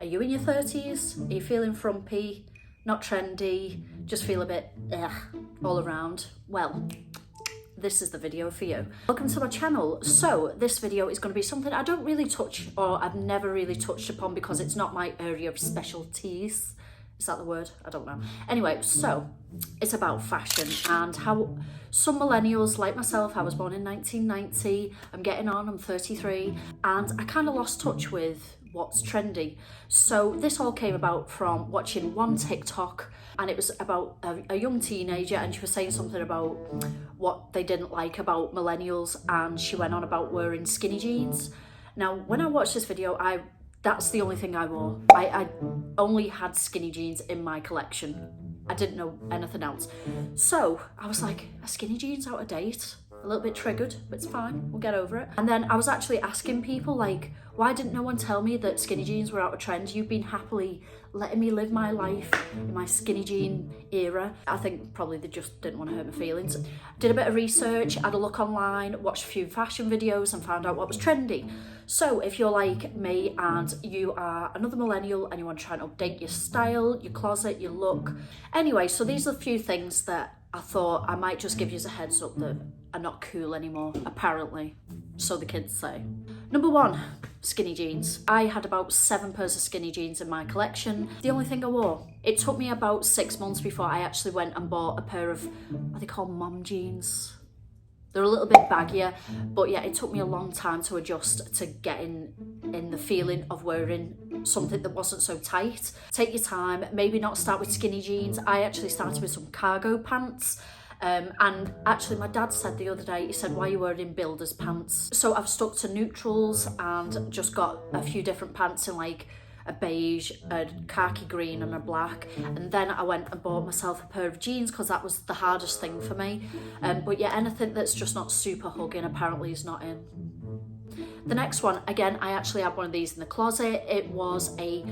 Are you in your 30s? Are you feeling frumpy, not trendy, just feel a bit all around? Well, this is the video for you. Welcome to my channel. So this video is going to be something I don't really touch, or I've never really touched upon because it's not my area of specialties. Is that the word? I don't know. Anyway, so it's about fashion and how some millennials like myself, I was born in 1990, I'm getting on, I'm 33, and I kind of lost touch with what's trendy. So this all came about from watching one TikTok, and it was about a young teenager, and she was saying something about what they didn't like about millennials, and she went on about wearing skinny jeans. Now, when I watched this video, that's the only thing I wore. I only had skinny jeans in my collection. I didn't know anything else. So I was like, are skinny jeans out of date? A little bit triggered, but it's fine, we'll get over it. And then I was actually asking people, like, why didn't no one tell me that skinny jeans were out of trend? You've been happily letting me live my life in my skinny jean era. I think probably they just didn't want to hurt my feelings. Did a bit of research, had a look online, watched a few fashion videos and found out what was trendy. So if you're like me and you are another millennial and you want to try and update your style, your closet, your look. Anyway, so these are a few things that I thought I might just give you as a heads up that are not cool anymore, apparently. So the kids say. Number one, skinny jeans. I had about 7 pairs of skinny jeans in my collection. The only thing I wore. It took me about 6 months before I actually went and bought a pair of, what are they called, mom jeans? They're a little bit baggier, but yeah, it took me a long time to adjust to getting in the feeling of wearing something that wasn't so tight. Take your time, maybe not start with skinny jeans. I actually started with some cargo pants. And actually my dad said the other day, he said, why are you wearing builder's pants? So I've stuck to neutrals and just got a few different pants in like a beige, a khaki green and a black, and then I went and bought myself a pair of jeans because that was the hardest thing for me. But yeah, anything that's just not super hugging apparently is not in. The next one, again, I actually had one of these in the closet. It was a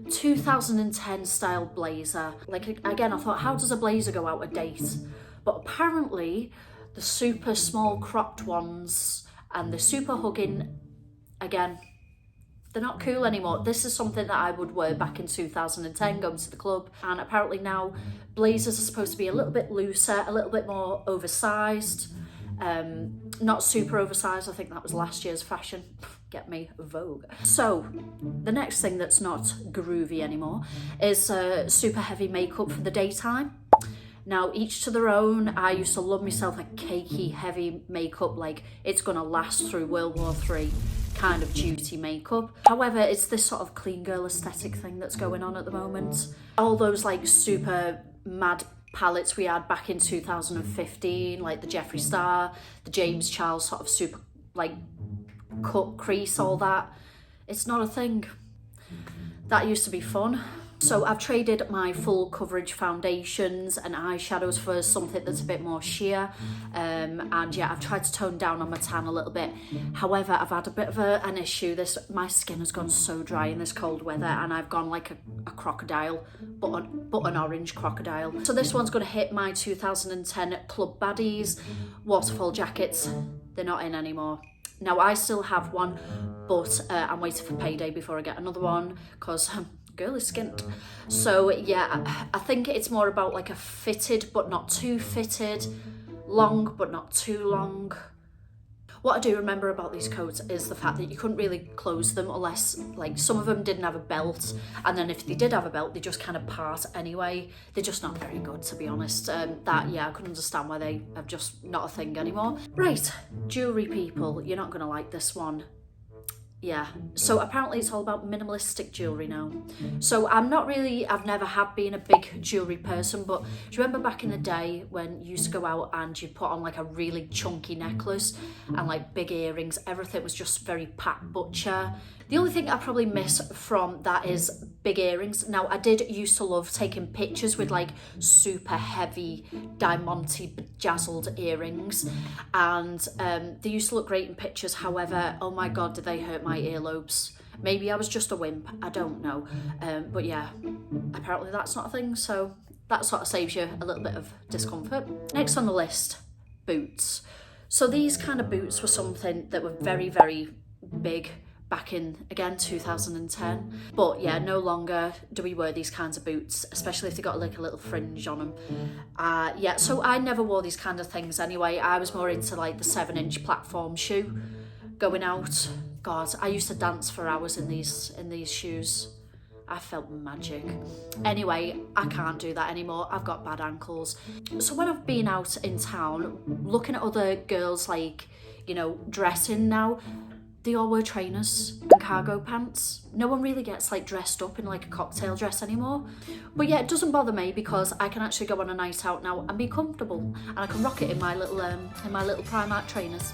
2010 style blazer. Like, again, I thought, how does a blazer go out of date? But apparently the super small cropped ones and the super hugging, again, they're not cool anymore. This is something that I would wear back in 2010 going to the club, and apparently now blazers are supposed to be a little bit looser, a little bit more oversized, not super oversized. I think that was last year's fashion. Get me, Vogue. So the next thing that's not groovy anymore is super heavy makeup for the daytime. Now, each to their own. I used to love myself a cakey, heavy makeup, like it's gonna last through World War III kind of duty makeup. However, it's this sort of clean girl aesthetic thing that's going on at the moment. All those like super mad palettes we had back in 2015, like the Jeffree Star, the James Charles sort of super like cut crease, all that. It's not a thing. That used to be fun. So I've traded my full coverage foundations and eyeshadows for something that's a bit more sheer. And yeah, I've tried to tone down on my tan a little bit. However, I've had a bit of an issue. My skin has gone so dry in this cold weather, and I've gone like a crocodile, but an orange crocodile. So this one's going to hit my 2010 Club Baddies waterfall jackets. They're not in anymore. Now, I still have one, but I'm waiting for payday before I get another one because girl is skint. So yeah, I think it's more about like a fitted but not too fitted, long but not too long. What I do remember about these coats is the fact that you couldn't really close them unless, like, some of them didn't have a belt, and then if they did have a belt, they just kind of part anyway. They're just not very good, to be honest. Yeah, I couldn't understand why they are just not a thing anymore. Right, jewellery people, you're not gonna like this one. Yeah, so apparently it's all about minimalistic jewellery now. So I've never been a big jewellery person, but do you remember back in the day when you used to go out and you put on like a really chunky necklace and like big earrings? Everything was just very Pat Butcher. The only thing I probably miss from that is big earrings. Now, I did used to love taking pictures with like super heavy diamante bedazzled earrings, and they used to look great in pictures. However, oh my God, did they hurt my earlobes. Maybe I was just a wimp, I don't know. But yeah, apparently that's not a thing, so that sort of saves you a little bit of discomfort. Next on the list, boots. So these kind of boots were something that were very, very big back in, again, 2010. But yeah, no longer do we wear these kinds of boots, especially if they got like a little fringe on them. Yeah, so I never wore these kind of things anyway. I was more into like the 7-inch platform shoe going out. God, I used to dance for hours in these shoes. I felt magic. Anyway, I can't do that anymore. I've got bad ankles. So when I've been out in town, looking at other girls like, you know, dressing now, they all wear trainers and cargo pants. No one really gets like dressed up in like a cocktail dress anymore. But yeah, it doesn't bother me because I can actually go on a night out now and be comfortable, and I can rock it in my little Primark trainers.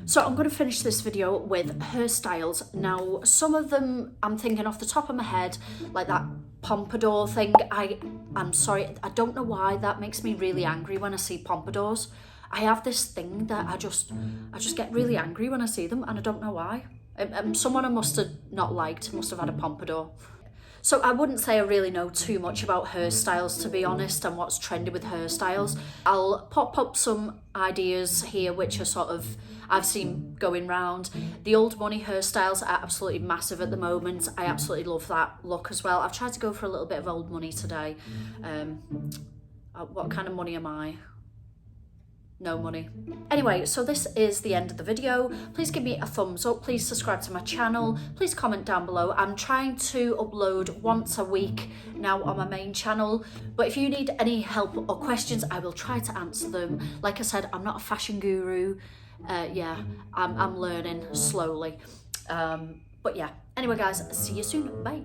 So I'm going to finish this video with hairstyles. Now, some of them I'm thinking off the top of my head, like that pompadour thing. I'm sorry, I don't know why that makes me really angry when I see pompadours. I have this thing that I just get really angry when I see them, and I don't know why. Someone I must have not liked must have had a pompadour. So I wouldn't say I really know too much about hairstyles, to be honest, and what's trendy with hairstyles. I'll pop up some ideas here which are sort of, I've seen going round. The old money hairstyles are absolutely massive at the moment. I absolutely love that look as well. I've tried to go for a little bit of old money today. What kind of money am I? No money. Anyway, so this is the end of the video. Please give me a thumbs up. Please subscribe to my channel. Please comment down below. I'm trying to upload once a week now on my main channel, but if you need any help or questions, I will try to answer them. Like I said, I'm not a fashion guru. Yeah, I'm learning slowly. But yeah, anyway guys, see you soon. Bye.